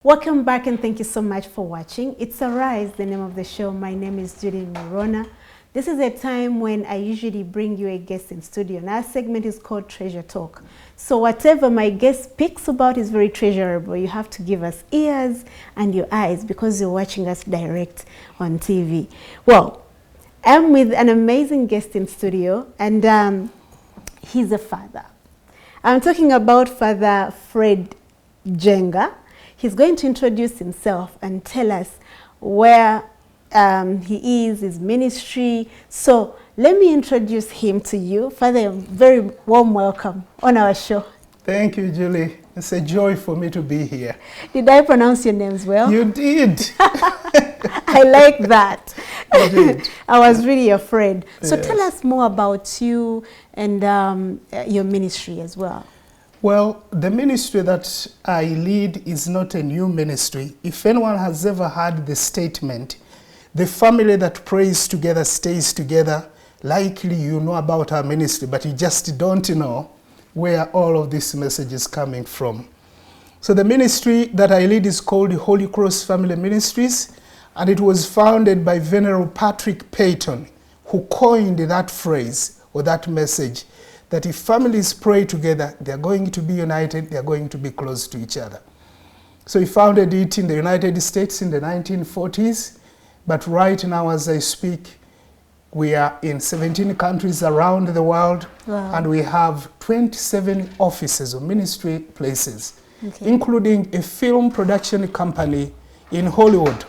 Welcome back and thank you so much for watching. It's Arise, the name of the show. My name is Judy Morona. This is a time when I usually bring you a guest in studio, and our segment is called Treasure Talk. So whatever my guest speaks about is very treasurable. You have to give us ears and your eyes because you're watching us direct on TV. Well, I'm with an amazing guest in studio, and he's a father. I'm talking about Father Fred Jenga. He's going to introduce himself and tell us where he is, his ministry. So let me introduce him to you. Father, a very warm welcome on our show. Thank you, Julie. It's a joy for me to be here. Did I pronounce your names well? You did. I like that. You did. I was really afraid. So Yes. tell us more about you and your ministry as well. Well, the ministry that I lead is not a new ministry. If anyone has ever heard the statement, the family that prays together stays together, likely you know about our ministry, but you just don't know where all of this message is coming from. So the ministry that I lead is called Holy Cross Family Ministries, and it was founded by Venerable Patrick Peyton, who coined that phrase or that message, that if families pray together, they're going to be united, they're going to be close to each other. So he founded it in the United States in the 1940s, but right now as I speak, we are in 17 countries around the world. Wow. And we have 27 offices or ministry places, Okay. including a film production company in Hollywood,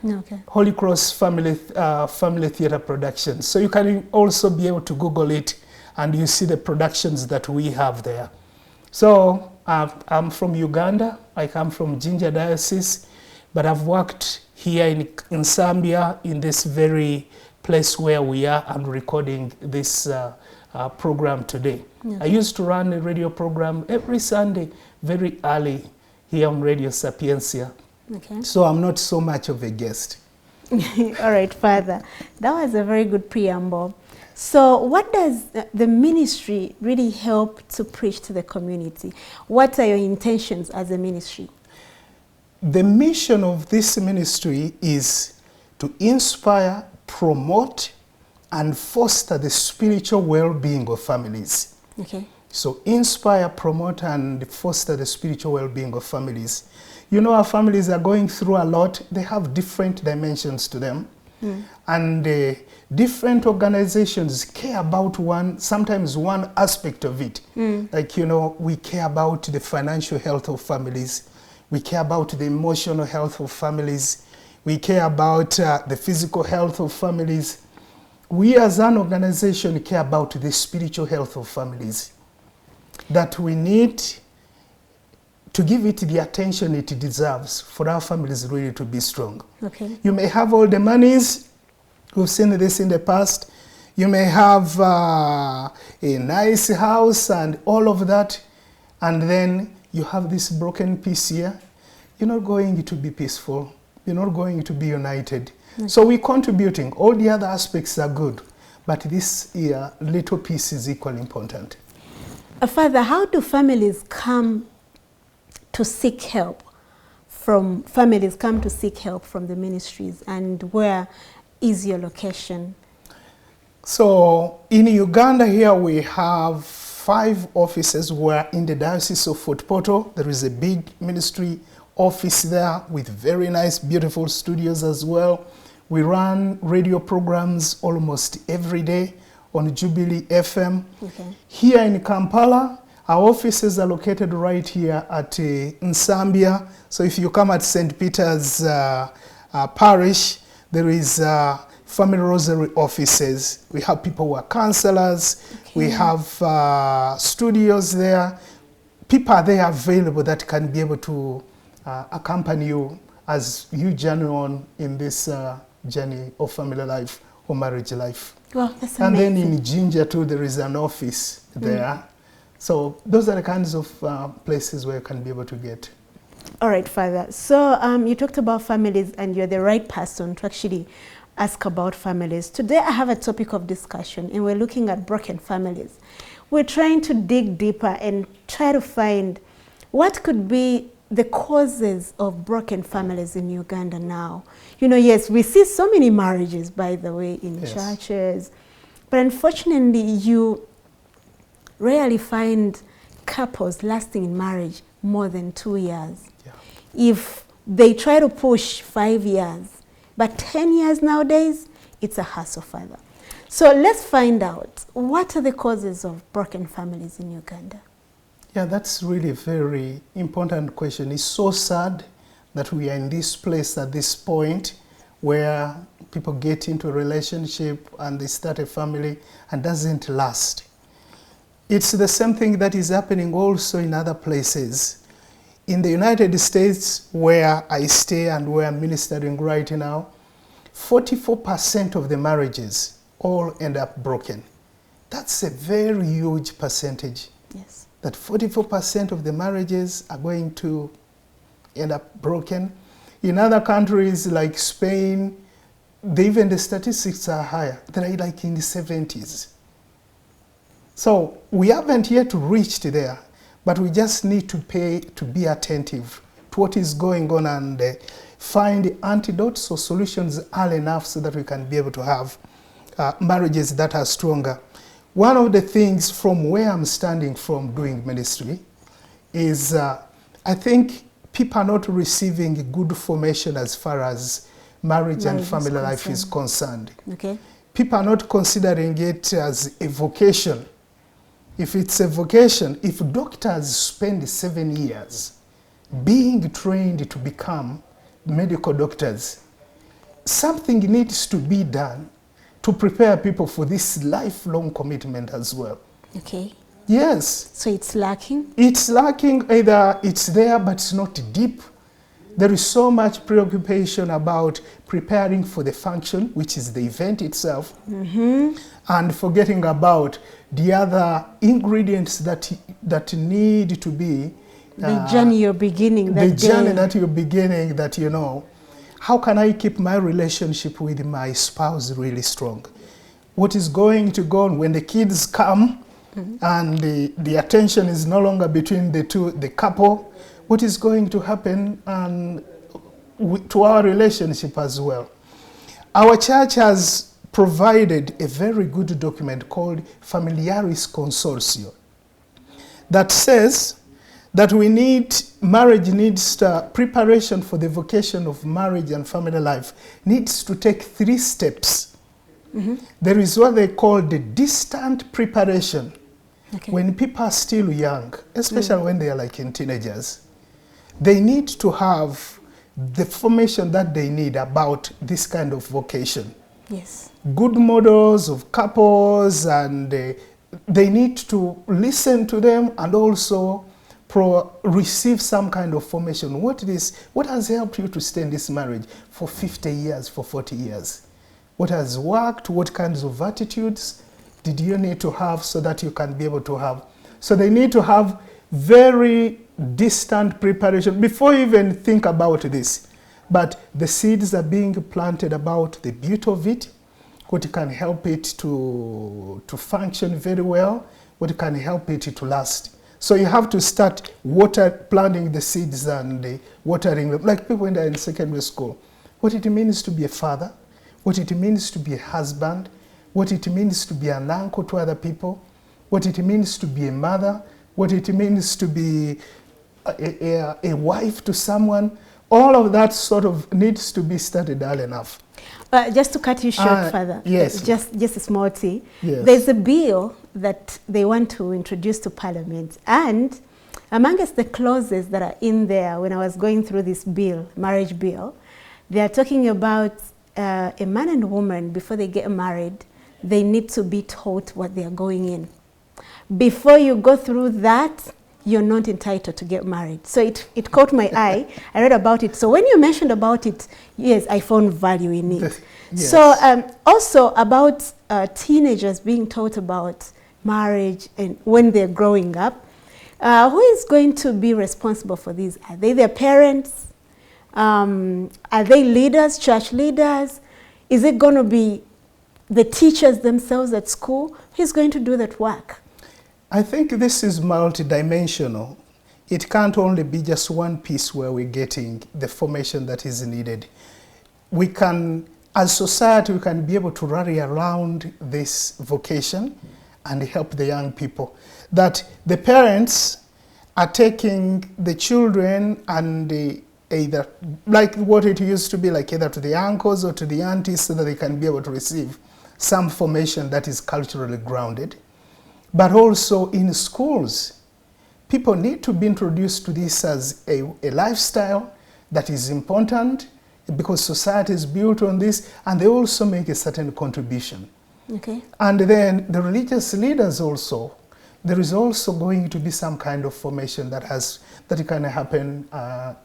Okay. Holy Cross Family Theater Productions. So you can also be able to Google it, and you see the productions that we have there. So I'm from Uganda. I come from Jinja Diocese, but I've worked here in Zambia, in this very place where we are and recording this program today. Okay. I used to run a radio program every Sunday, very early here on Radio Sapiencia. Okay. So I'm not so much of a guest. All right, Father. That was a very good preamble. So what does the ministry really help to preach to the community? What are your intentions as a ministry? The mission of this ministry is to inspire, promote, and foster the spiritual well-being of families. Okay. So inspire, promote, and foster the spiritual well-being of families. You know, our families are going through a lot. They have different dimensions to them. And different organizations care about sometimes one aspect of it. Like, you know, we care about the financial health of families. We care about the emotional health of families. We care about the physical health of families. We as an organization care about the spiritual health of families. That we need to give it the attention it deserves for our families really to be strong. Okay. You may have all the monies. We've seen this in the past. You may have a nice house and all of that, and then you have this broken piece here. You're not going to be peaceful. You're not going to be united. Okay. So we're contributing. All the other aspects are good, but this little piece is equally important. Father, how do families come to seek help from the ministries, and where is your location? So in Uganda here we have 5 offices. We're in the Diocese of Fort Portal. There is a big ministry office there with very nice, beautiful studios as well. We run radio programs almost every day on Jubilee FM. Okay. Here in Kampala, our offices are located right here at Zambia. So if you come at St. Peter's Parish, there is Family Rosary offices. We have people who are counselors. Okay. We have studios there. People are there available that can be able to accompany you as you journey on in this journey of family life or marriage life. Well, that's and amazing. then in Jinja too, there is an office there. So those are the kinds of places where you can be able to get. All right, Father. So you talked about families, and you're the right person to actually ask about families. Today I have a topic of discussion, and we're looking at broken families. We're trying to dig deeper and try to find what could be the causes of broken families in Uganda now. You know, yes, we see so many marriages, by the way, in churches, but unfortunately, you rarely find couples lasting in marriage more than 2 years. Yeah. If they try to push 5 years, but 10 years nowadays, it's a hassle further. So let's find out, what are the causes of broken families in Uganda? Yeah, that's really a very important question. It's so sad that we are in this place at this point where people get into a relationship and they start a family and doesn't last. It's the same thing that is happening also in other places. In the United States, where I stay and where I'm ministering right now, 44% of the marriages all end up broken. That's a very huge percentage. Yes. That 44% of the marriages are going to end up broken. In other countries like Spain, even the statistics are higher. They're like in the 70s. So we haven't yet reached there, but we just need to be attentive to what is going on and find antidotes or solutions early enough so that we can be able to have marriages that are stronger. One of the things from where I'm standing from doing ministry is I think people are not receiving good formation as far as marriage and family life is concerned. Okay. People are not considering it as a vocation. If it's a vocation, if doctors spend 7 years being trained to become medical doctors, something needs to be done to prepare people for this lifelong commitment as well. Okay. Yes. So it's lacking? It's lacking. Either it's there, but it's not deep. There is so much preoccupation about preparing for the function, which is the event itself, and forgetting about the other ingredients that need to be. The journey you're beginning. The journey that you're beginning, that you know. How can I keep my relationship with my spouse really strong? What is going to go on when the kids come and the attention is no longer between the couple? What is going to happen to our relationship as well? Our church has provided a very good document called Familiaris Consortio that says that marriage needs preparation for the vocation of marriage and family life needs to take 3 steps. There is what they call the distant preparation. Okay. When people are still young, especially when they are like in teenagers, they need to have the formation that they need about this kind of vocation. Yes. Good models of couples, and they need to listen to them and also receive some kind of formation. What has helped you to stay in this marriage for 50 years, for 40 years? What has worked? What kinds of attitudes did you need to have so that you can be able to have? So they need to have very distant preparation before you even think about this. But the seeds are being planted about the beauty of it, what can help it to function very well, what can help it to last. So you have to start planting the seeds and watering them, like people when they're in secondary school. What it means to be a father, what it means to be a husband, what it means to be an uncle to other people, what it means to be a mother, what it means to be a wife to someone. All of that sort of needs to be studied early enough. Just to cut you short further, yes. just a small tea. Yes. There's a bill that they want to introduce to Parliament, and amongst the clauses that are in there, when I was going through this bill, marriage bill, they are talking about a man and woman, before they get married, they need to be taught what they are going in. Before you go through that, you're not entitled to get married. So it caught my eye. I read about it. So when you mentioned about it, yes, I found value in it. Yes. So also about teenagers being taught about marriage and when they're growing up, who is going to be responsible for this? Are they their parents? Are they leaders, church leaders? Is it going to be the teachers themselves at school? Who's going to do that work? I think this is multidimensional. it can't only be just one piece where we're getting the formation that is needed. We can, as society, we can be able to rally around this vocation and help the young people. That the parents are taking the children and either, like what it used to be, like either to the uncles or to the aunties, so that they can be able to receive some formation that is culturally grounded. But also in schools, people need to be introduced to this as a lifestyle that is important, because society is built on this, and they also make a certain contribution. Okay. And then the religious leaders also, there is also going to be some kind of formation that can happen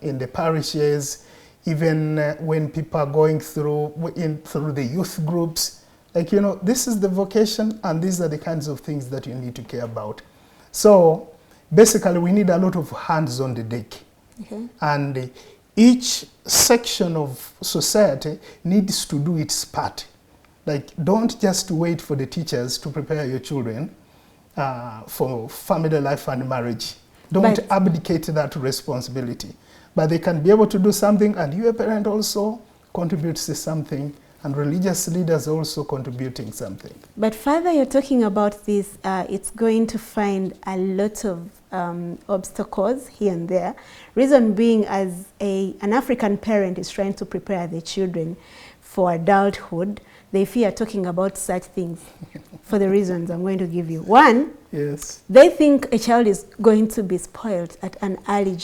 in the parishes, even when people are going through the youth groups. Like, you know, this is the vocation, and these are the kinds of things that you need to care about. So basically, we need a lot of hands on the deck. Okay. And each section of society needs to do its part. Like, don't just wait for the teachers to prepare your children for family life and marriage. Don't abdicate that responsibility. But they can be able to do something, and you, a parent, also contributes to something, and religious leaders also contributing something. But Father, you're talking about this, it's going to find a lot of obstacles here and there. Reason being, as an African parent is trying to prepare their children for adulthood, they fear talking about such things for the reasons I'm going to give you. One, yes, they think a child is going to be spoiled at an early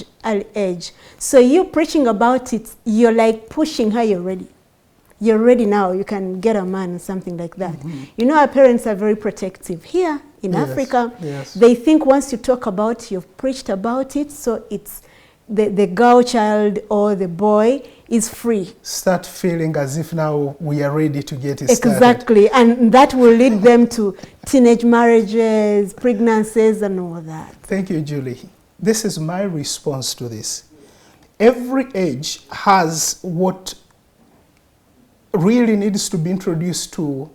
age. So you preaching about it, you're like pushing her, you're ready now, you can get a man, something like that. Mm-hmm. You know, our parents are very protective. Here in Africa, they think once you talk about it, you've preached about it, so it's the girl child or the boy is free. Start feeling as if now we are ready to get it started. Exactly, and that will lead them to teenage marriages, pregnancies, and all that. Thank you, Julie. This is my response to this. Every age has what really needs to be introduced to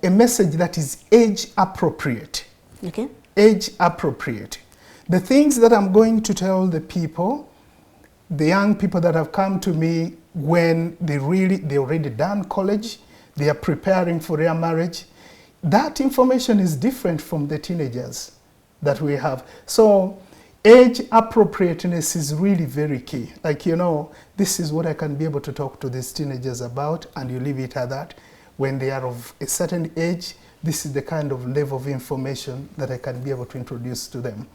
a message that is age appropriate. Okay. Age appropriate. The things that I'm going to tell the people, the young people that have come to me when they already done college, they are preparing for their marriage, that information is different from the teenagers that we have. So age appropriateness is really very key. Like, you know, this is what I can be able to talk to these teenagers about, and you leave it at that. When they are of a certain age, this is the kind of level of information that I can be able to introduce to them.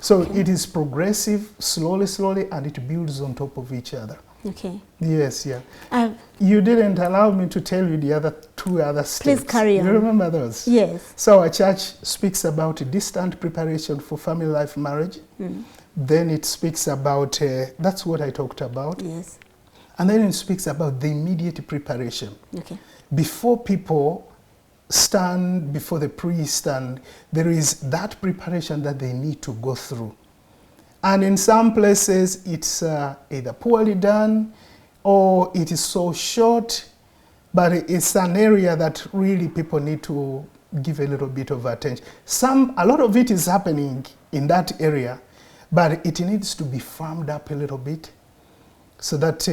So it is progressive, slowly, and it builds on top of each other. Okay. Yes, yeah. You didn't allow me to tell you the two other steps. Please carry on. You remember those? Yes. So our church speaks about distant preparation for family life marriage. Mm. Then it speaks about, that's what I talked about. Yes. And then it speaks about the immediate preparation. Okay. Before people stand before the priest, and there is that preparation that they need to go through. And in some places, it's either poorly done or it is so short, but it's an area that really people need to give a little bit of attention. A lot of it is happening in that area, but it needs to be firmed up a little bit so that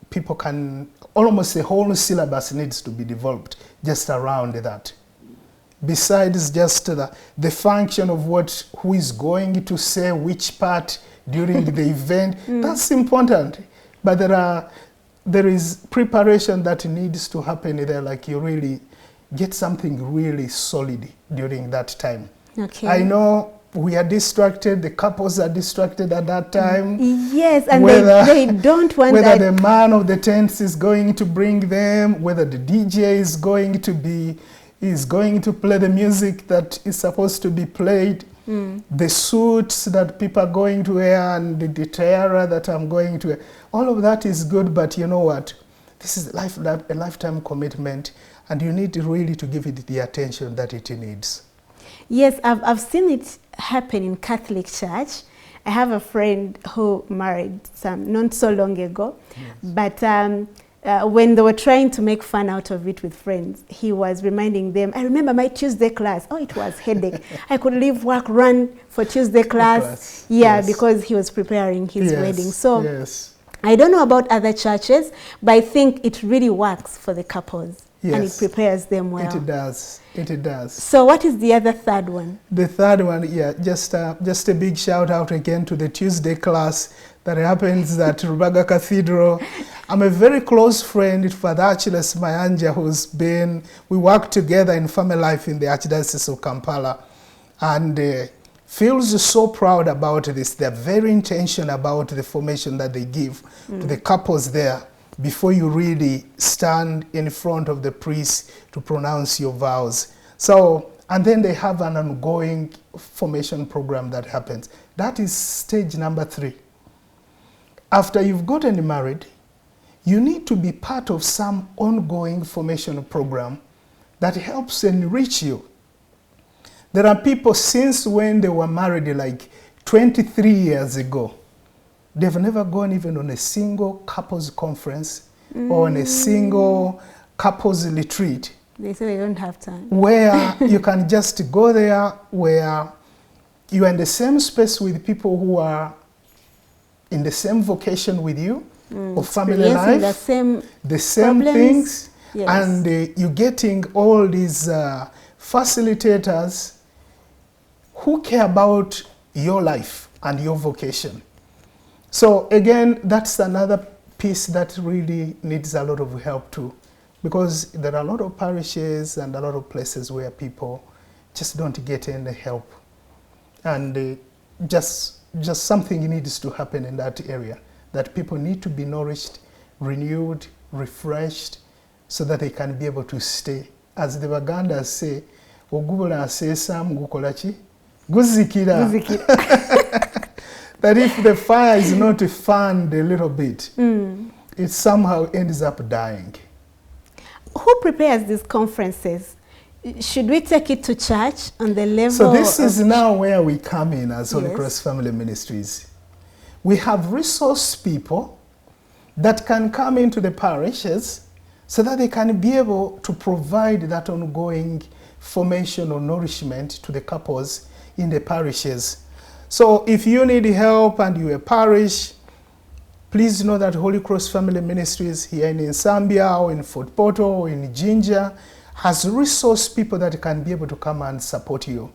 people can, almost a whole syllabus needs to be developed just around that. Besides just the function of who is going to say which part during the event, that's important. But there is preparation that needs to happen there, like you really get something really solid during that time. Okay. I know we are distracted, the couples are distracted at that time. Yes, and they don't want whether the man of the tent is going to bring them, whether the DJ is going to play the music that is supposed to be played, the suits that people are going to wear, and the tiara that I'm going to wear. All of that is good, but you know what? This is a lifetime commitment, and you need really to give it the attention that it needs. Yes, I've seen it happen in Catholic Church. I have a friend who married not so long ago, yes. But when they were trying to make fun out of it with friends, he was reminding them, I remember my Tuesday class. Oh, it was headache. I could leave work, run for Tuesday class. Yeah, yes. Because he was preparing his wedding. So yes. I don't know about other churches, but I think it really works for the couples. Yes. And it prepares them well. It does. It does. So what is the other third one? The third one, yeah, just a big shout out again to the Tuesday class that happens at Rubaga Cathedral. I'm a very close friend to Father Achilles Mayanja, we work together in family life in the Archdiocese of Kampala, and feels so proud about this. They're very intentional about the formation that they give to the couples there before you really stand in front of the priest to pronounce your vows. So, and then they have an ongoing formation program that happens. That is stage number 3. After you've gotten married, you need to be part of some ongoing formation program that helps enrich you. There are people since when they were married like 23 years ago, they've never gone even on a single couples conference or on a single couples retreat. They say they don't have time. Where you can just go there, where you are in the same space with people who are in the same vocation with you, or family life, the same things, yes. And you're getting all these facilitators who care about your life and your vocation. So again, that's another piece that really needs a lot of help too, because there are a lot of parishes and a lot of places where people just don't get any help, and just something needs to happen in that area, that people need to be nourished, renewed, refreshed, so that they can be able to stay. As the Bagandas say, ogubula asesa mugukolachi guzikira. That if the fire is not fanned a little bit, it somehow ends up dying. Who prepares these conferences? Should we take it to church on the level? So this is now where we come in as Holy Cross Family Ministries. We have resource people that can come into the parishes so that they can be able to provide that ongoing formation or nourishment to the couples in the parishes. So if you need help and you're a parish, please know that Holy Cross Family Ministries here in Nsambya or in Fort Portal or in Jinja has resource people that can be able to come and support you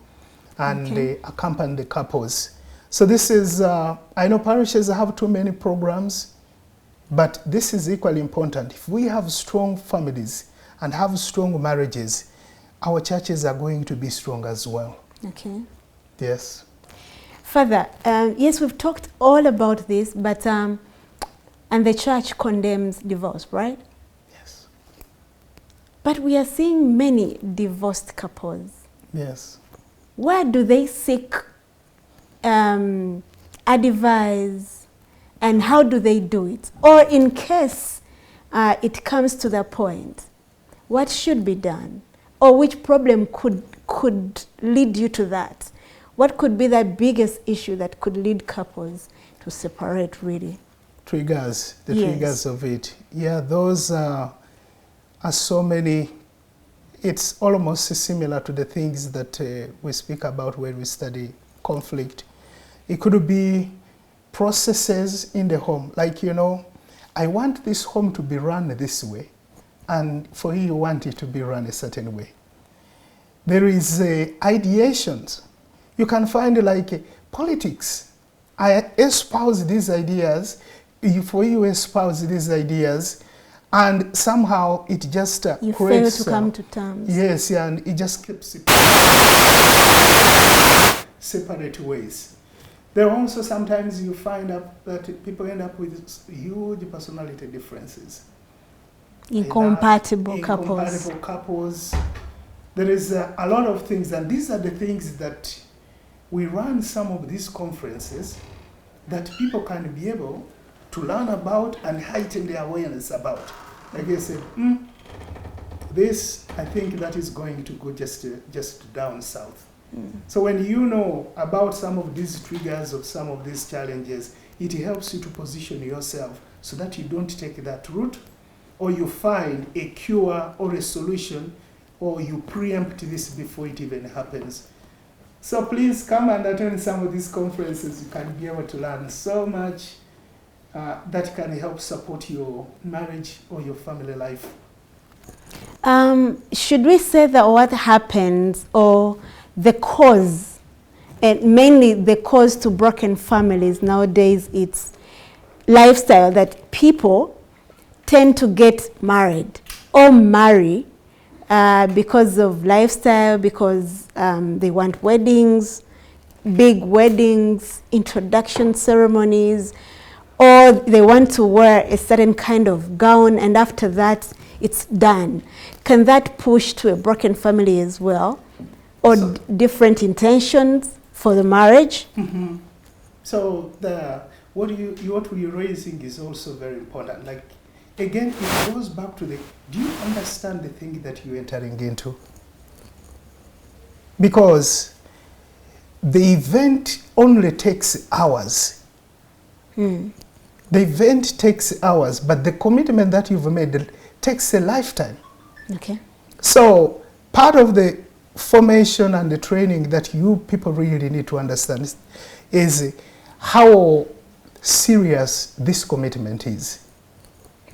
and accompany the couples. So this is, I know parishes have too many programs, but this is equally important. If we have strong families and have strong marriages, our churches are going to be strong as well. Okay. Yes. Father, yes, we've talked all about this, but, and the church condemns divorce, right? Yes. But we are seeing many divorced couples. Yes. Where do they seek advice, and how do they do it? Or in case it comes to the point, what should be done? Or which problem could lead you to that? What could be the biggest issue that could lead couples to separate, really? Triggers, the triggers of it. Yeah, those are so many. It's almost similar to the things that we speak about when we study conflict. It could be processes in the home. Like, you know, I want this home to be run this way, and for you want it to be run a certain way. There is ideations. You can find like politics. I espouse these ideas, for you espouse these ideas, and somehow it just you creates... fail to come to terms. Yes, yeah, and it just keeps separate ways. There are also sometimes you find out that people end up with huge personality differences. Incompatible couples. Incompatible couples. There is a lot of things, and these are the things that we run some of these conferences that people can be able to learn about and heighten their awareness about. Like I said, this, I think that is going to go just down south. So when you know about some of these triggers of some of these challenges, it helps you to position yourself so that you don't take that route, or you find a cure or a solution, or you preempt this before it even happens. So please come and attend some of these conferences. You can be able to learn so much that can help support your marriage or your family life. Should we say that what happens, or the cause, and mainly the cause to broken families nowadays, it's lifestyle, that people tend to get married or marry because of lifestyle, because they want weddings, big weddings, introduction ceremonies, or they want to wear a certain kind of gown and after that it's done. Can that push to a broken family as well? Or different intentions for the marriage? Mm-hmm. So what you're raising is also very important. Like, again, it goes back to do you understand the thing that you're entering into? Because the event only takes hours. The event takes hours, but the commitment that you've made takes a lifetime. Okay. So part of the formation and the training that you people really need to understand is how serious this commitment is.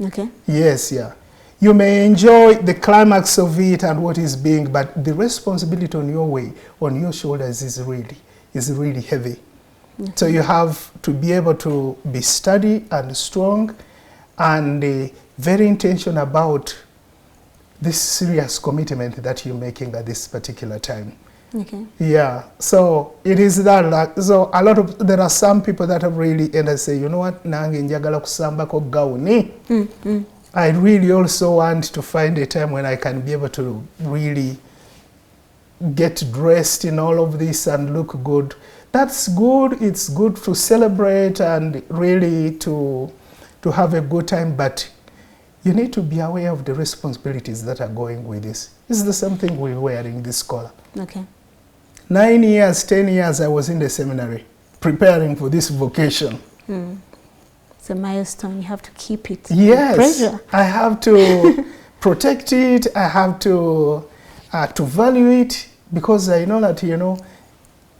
Okay. Yes, yeah. You may enjoy the climax of it and what is being, but the responsibility on your shoulders is really heavy. Okay. So you have to be able to be steady and strong and very intentional about this serious commitment that you're making at this particular time. Okay. Yeah, so it is that. So there are some people that have really and I say, you know what, nange njagala kusambako gauni. I really also want to find a time when I can be able to really get dressed in all of this and look good. That's good. It's good to celebrate and really to have a good time, but you need to be aware of the responsibilities that are going with this. This is the same thing we're wearing this collar. Okay. 9 years, 10 years, I was in the seminary preparing for this vocation. It's a milestone. You have to keep it. Yes. Pressure. I have to protect it. I have to value it, because I know that,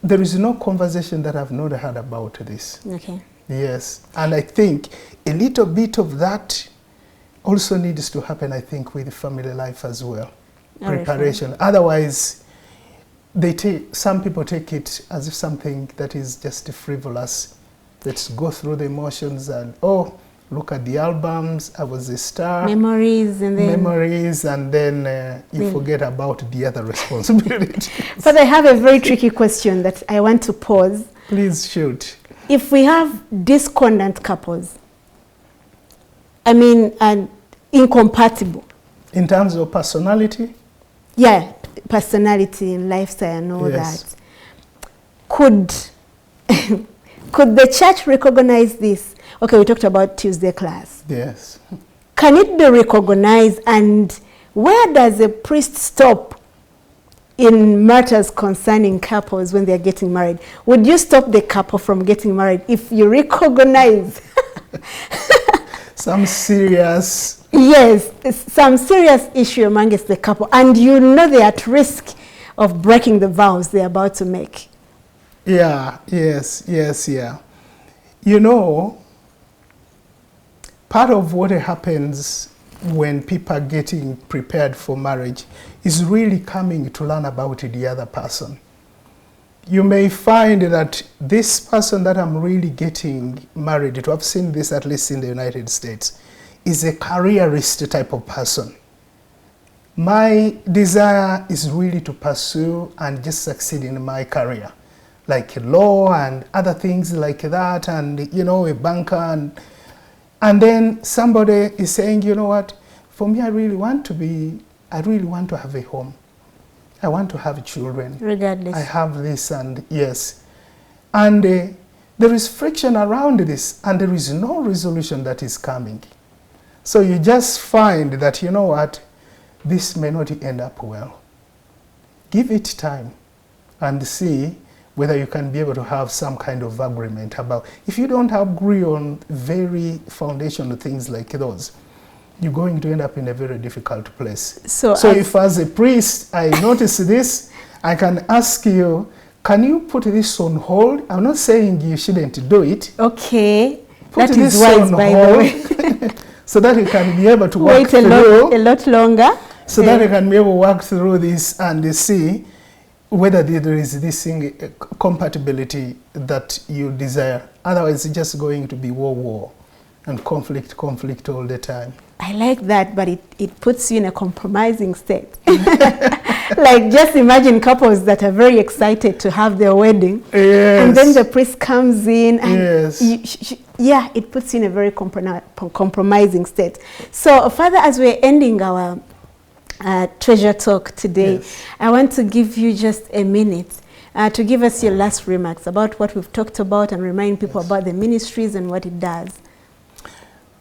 there is no conversation that I've not had about this. Okay. Yes. And I think a little bit of that also needs to happen, I think, with family life as well. Preparation. Otherwise, some people take it as if something that is just frivolous. Let's go through the emotions and, look at the albums, I was a star. Memories, and then you forget about the other responsibilities. But I have a very tricky question that I want to pose. Please shoot. If we have discordant couples, and incompatible. In terms of personality? Yeah, personality and lifestyle and all that. Could the church recognize this? Okay, we talked about Tuesday class. Yes. Can it be recognized, and where does a priest stop in matters concerning couples when they're getting married? Would you stop the couple from getting married if you recognize some serious... Yes, some serious issue amongst the couple, and they're at risk of breaking the vows they're about to make? Yeah, yes, yeah. Part of what happens when people are getting prepared for marriage is really coming to learn about the other person. You may find that this person that I'm really getting married to, I've seen this at least in the United States, is a careerist type of person. My desire is really to pursue and just succeed in my career, like law and other things like that, and a banker, and then somebody is saying, you know what, for me, I really want to have a home. I want to have children. Regardless. I have this, and yes. And there is friction around this, and there is no resolution that is coming. So you just find that, you know what, this may not end up well. Give it time and see whether you can be able to have some kind of agreement about. If you don't agree on very foundational things like those, you're going to end up in a very difficult place. So if as a priest I notice this, I can ask you, can you put this on hold? I'm not saying you shouldn't do it. Okay. Put that this is wise, on by hold, the way. so that you can be able to Wait work through. a lot longer. So that you can be able to work through this and see whether there is this compatibility that you desire. Otherwise, it's just going to be war and conflict all the time. I like that, but it puts you in a compromising state. Like, just imagine couples that are very excited to have their wedding. Yes. And then the priest comes in and yes. yeah, it puts you in a very compromising state. So, Father, as we're ending our treasure talk today, yes. I want to give you just a minute to give us your last remarks about what we've talked about and remind people yes. about the ministries and what it does.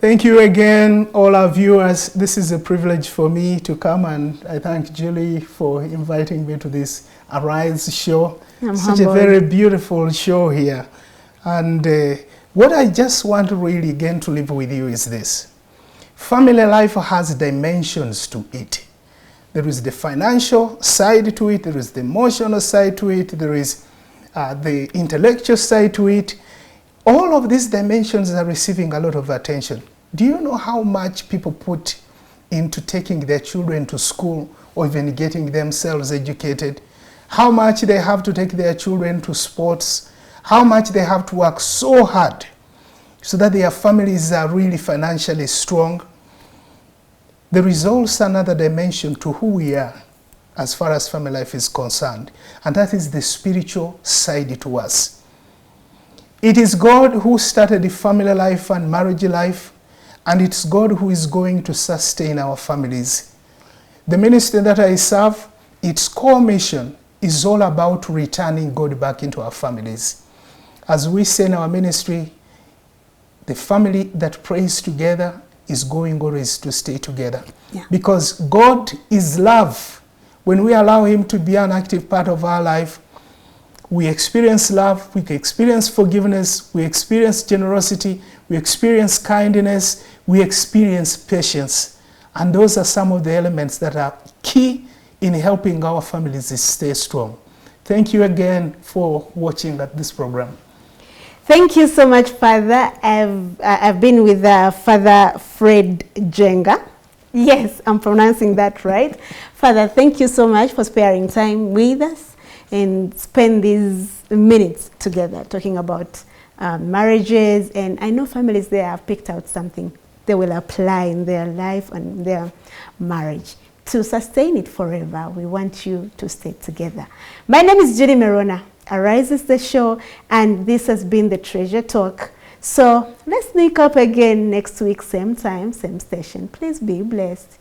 Thank you again, all our viewers. This is a privilege for me to come, and I thank Julie for inviting me to this Arise show. I'm Such humbled. a very beautiful show here. And what I just want to really again to leave with you is this. Family life has dimensions to it. There is the financial side to it, there is the emotional side to it, there is the intellectual side to it. All of these dimensions are receiving a lot of attention. Do you know how much people put into taking their children to school or even getting themselves educated? How much they have to take their children to sports? How much they have to work so hard so that their families are really financially strong? There is also another dimension to who we are as far as family life is concerned, and that is the spiritual side to us. It is God who started the family life and marriage life, and it's God who is going to sustain our families. The ministry that I serve, its core mission is all about returning God back into our families. As we say in our ministry, the family that prays together is going always to stay together. Yeah. Because God is love. When we allow Him to be an active part of our life, we experience love, we experience forgiveness, we experience generosity, we experience kindness, we experience patience. And those are some of the elements that are key in helping our families stay strong. Thank you again for watching this program. Thank you so much, Father. I've been with Father Fred Jenga. Yes, I'm pronouncing that right. Father, thank you so much for sparing time with us and spend these minutes together talking about marriages. And I know families there have picked out something they will apply in their life and their marriage to sustain it forever. We want you to stay together. My name is Judy Merona. Arise is the show, and this has been the Treasure Talk. So let's sneak up again next week, same time, same station. Please be blessed.